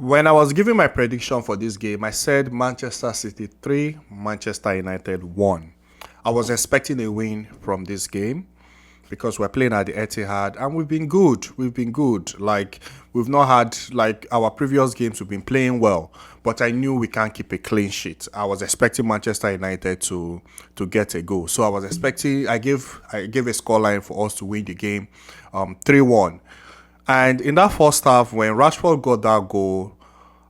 When I was giving my prediction for this game, I said Manchester City 3, Manchester United 1. I was expecting a win from this game because we're playing at the Etihad and we've been good. We've been good. Like we've not had like our previous games we've been playing well, but I knew we can't keep a clean sheet. I was expecting Manchester United to get a goal. So I was expecting I gave a scoreline for us to win the game 3-1. And in that first half, when Rashford got that goal,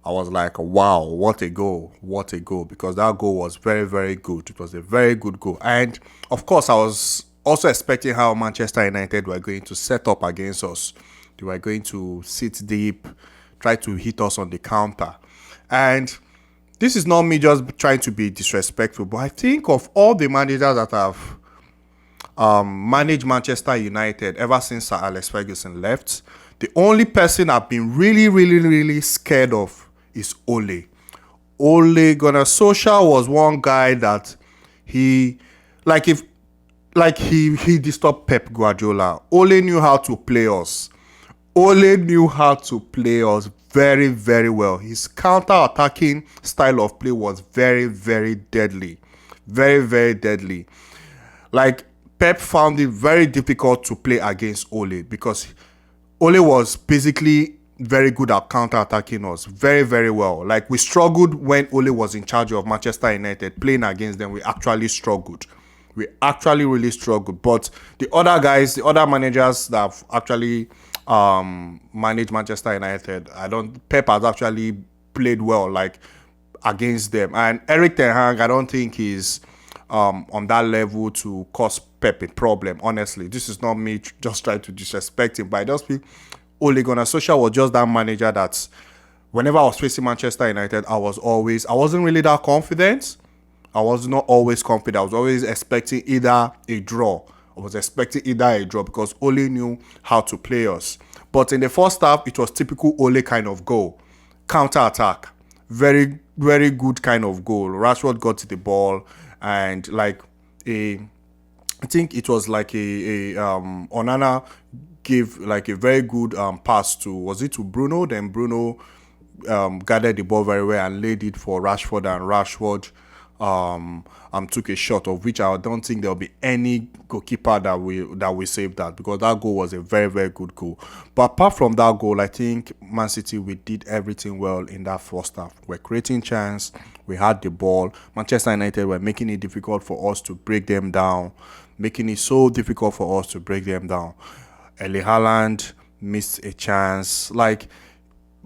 I was like, wow, what a goal, what a goal, because that goal was very, very good. It was a very good goal. And of course, I was also expecting how Manchester United were going to set up against us. They were going to sit deep, try to hit us on the counter. And this is not me just trying to be disrespectful, but I think of all the managers that have managed Manchester United ever since Sir Alex Ferguson left, the only person I've been really, really, really scared of is Ole. Ole Gunnar Solskjaer was one guy that he, like if, like he disturbed Pep Guardiola. Ole knew how to play us. Ole knew how to play us very, very well. His counter-attacking style of play was very, very deadly. Very, very deadly. Like Pep found it very difficult to play against Ole because Ole was basically very good at counter-attacking us very, very well. Like we struggled when Ole was in charge of Manchester United. Playing against them, we actually struggled. We actually really struggled. But the other guys, the other managers that have actually managed Manchester United, Pep has actually played well like against them. And Eric Ten Hag, I don't think he's on that level to cause Pep a problem. Honestly, this is not me just trying to disrespect him, but I just feel Ole Gunnar Solskjaer was just that manager that whenever I was facing Manchester United, I wasn't really that confident. I was not always confident. I was always expecting either a draw. I was expecting either a draw because Ole knew how to play us. But in the first half, it was typical Ole kind of goal. Counter attack. Very, very good kind of goal. Rashford got to the ball and like I think it was like Onana gave like a very good pass to, was it to Bruno? Then Bruno gathered the ball very well and laid it for Rashford, and Rashford took a shot, of which I don't think there'll be any goalkeeper that will save that, because that goal was a very, very good goal. But apart from that goal, I think Man City, we did everything well in that first half. We're creating chance, we had the ball. Manchester United were making it difficult for us to break them down, making it so difficult for us to break them down. Erling Haaland missed a chance. Like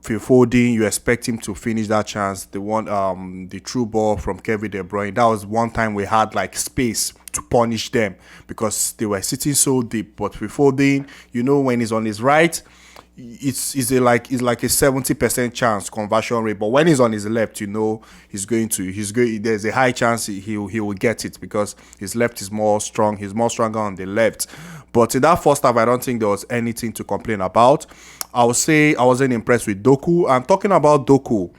Phil Foden, you expect him to finish that chance. The true ball from Kevin De Bruyne. That was one time we had like space to punish them because they were sitting so deep. But with Foden, when he's on his right, it's like a 70% chance conversion rate. But when he's on his left, there's a high chance he will get it because his left is more strong. He's more stronger on the left. But in that first half, I don't think there was anything to complain about. I would say I wasn't impressed with Doku. I'm talking about Doku.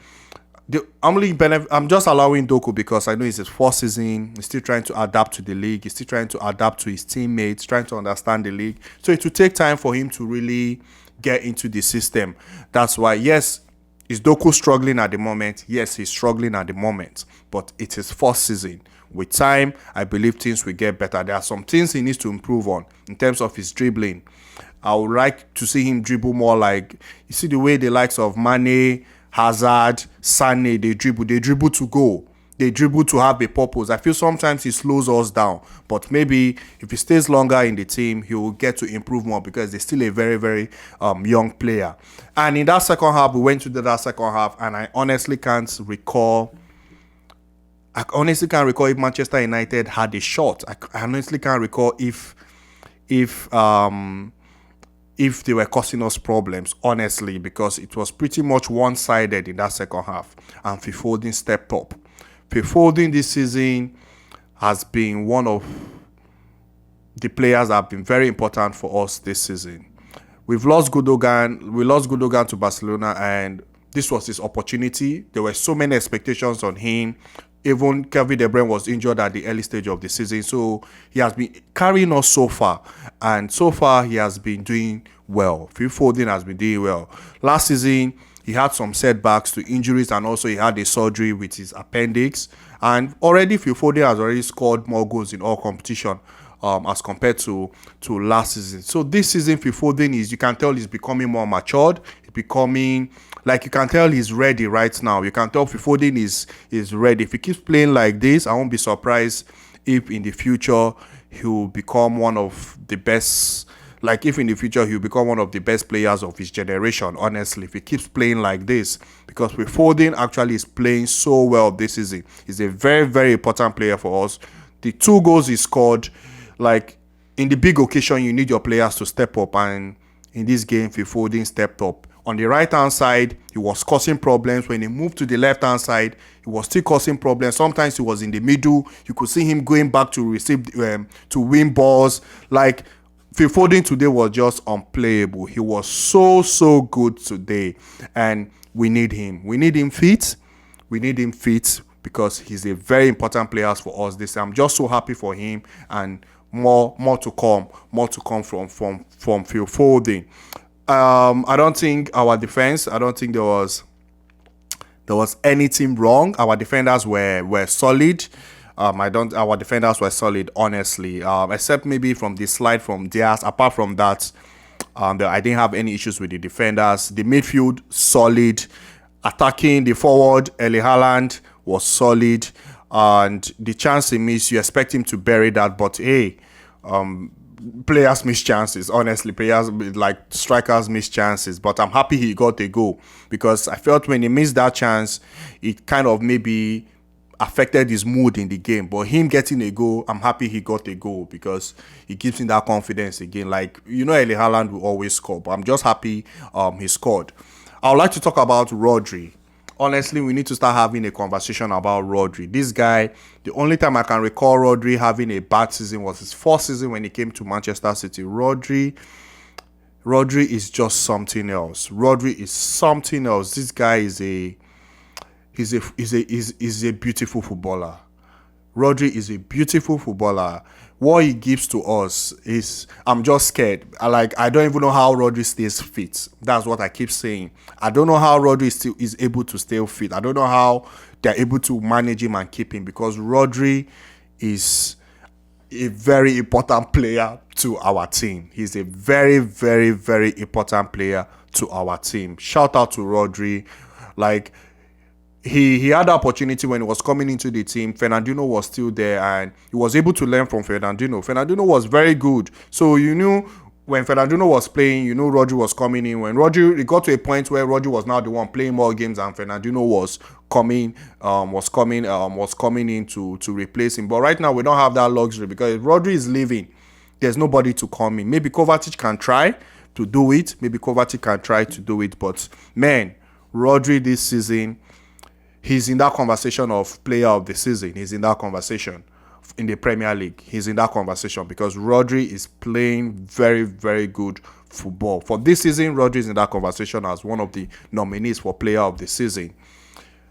I'm just allowing Doku because I know it's his first season. He's still trying to adapt to the league. He's still trying to adapt to his teammates, trying to understand the league. So it will take time for him to really get into the system. That's why, yes, is Doku struggling at the moment? Yes, he's struggling at the moment. But it's his first season. With time, I believe things will get better. There are some things he needs to improve on in terms of his dribbling. I would like to see him dribble more like, you see the way the likes of Mane, Hazard, Sane, they dribble to go. They dribble to have a purpose. I feel sometimes he slows us down, but maybe if he stays longer in the team, he will get to improve more because they're still a very, very young player. And in that second half, we went to that second half, and I honestly can't recall if Manchester United had a shot. I honestly can't recall if they were causing us problems, honestly, because it was pretty much one-sided in that second half. And Phil Foden stepped up. Phil Foden this season has been one of the players that have been very important for us this season. We lost Gundogan to Barcelona, and this was his opportunity. There were so many expectations on him. Even Kevin De Bruyne was injured at the early stage of the season. So he has been carrying us so far. And so far, he has been doing well. Phil Foden has been doing well. Last season, he had some setbacks to injuries, and also he had a surgery with his appendix. And already Phil Foden has already scored more goals in all competition as compared to last season. So this season, Phil Foden is, you can tell he's becoming more matured. He's becoming, like, you can tell he's ready right now. You can tell Phil Foden is ready. If he keeps playing like this, I won't be surprised if in the future he'll become one of the best. Like, if in the future he'll become one of the best players of his generation, honestly, if he keeps playing like this. Because with Foden actually is playing so well this season. He's a very, very important player for us. The 2 goals he scored, like, in the big occasion, you need your players to step up. And in this game, Phil Foden stepped up. On the right-hand side, he was causing problems. When he moved to the left-hand side, he was still causing problems. Sometimes he was in the middle. You could see him going back to receive, to win balls. Like, Phil Foden today was just unplayable. He was so good today. And we need him. We need him fit. We need him fit because he's a very important player for us this year. I'm just so happy for him, and more to come from Phil Foden. I don't think our defense, I don't think there was anything wrong. Our defenders were solid. Our defenders were solid, honestly. Except maybe from the slide from Diaz. Apart from that, I didn't have any issues with the defenders. The midfield, solid. Attacking the forward, Erling Haaland was solid. And the chance he missed, you expect him to bury that. But hey, players miss chances. Honestly, players, like strikers, miss chances. But I'm happy he got a goal, because I felt when he missed that chance, it kind of maybe affected his mood in the game. But him getting a goal, I'm happy he got a goal, because it gives him that confidence again. Like, Erling Haaland will always score, but I'm just happy he scored. I would like to talk about Rodri. Honestly, we need to start having a conversation about Rodri. This guy, the only time I can recall Rodri having a bad season was his first season when he came to Manchester City. Rodri is just something else. Rodri is something else. This guy is a beautiful footballer. Rodri is a beautiful footballer. What he gives to us is, I'm just scared. I don't even know how Rodri stays fit. That's what I keep saying. I don't know how Rodri is able to stay fit. I don't know how they're able to manage him and keep him, because Rodri is a very important player to our team. He's a very, very, very important player to our team. Shout out to Rodri. Like, he had the opportunity when he was coming into the team. Fernandinho was still there, and he was able to learn from Fernandinho. Fernandinho was very good. So you knew when Fernandinho was playing, Rodri was coming in. When it got to a point where Rodri was now the one playing more games, and Fernandinho was coming in to replace him. But right now we don't have that luxury, because if Rodri is leaving, there's nobody to come in. Maybe Kovacic can try to do it. But man, Rodri this season, he's in that conversation of player of the season. He's in that conversation in the Premier League. He's in that conversation because Rodri is playing very, very good football. For this season, Rodri is in that conversation as one of the nominees for player of the season.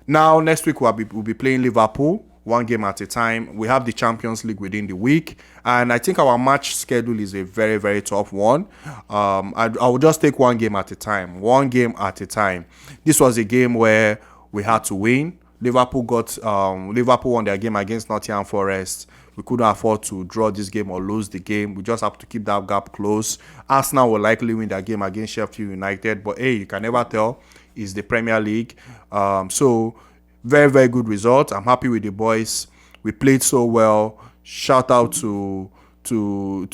Now, next week, we'll be playing Liverpool, one game at a time. We have the Champions League within the week. And I think our match schedule is a very, very tough one. I will just take one game at a time. This was a game where we had to win. Liverpool won their game against Nottingham Forest. We couldn't afford to draw this game or lose the game. We just have to keep that gap close. Arsenal will likely win their game against Sheffield United. But hey, you can never tell. It's the Premier League. So very, very good result. I'm happy with the boys. We played so well. Shout out to Phil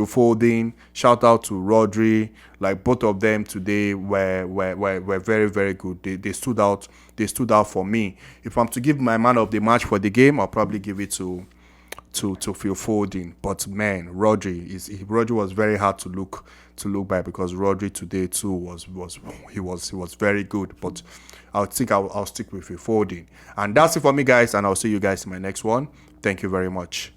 Foden. Shout out to Rodri. Like, both of them today were very, very good. They stood out. They stood out for me. If I'm to give my man of the match for the game, I'll probably give it to Phil Foden. But man, Rodri was very hard to look by, because Rodri today too was very good. But I think I'll stick with Phil Foden. And that's it for me, guys. And I'll see you guys in my next one. Thank you very much.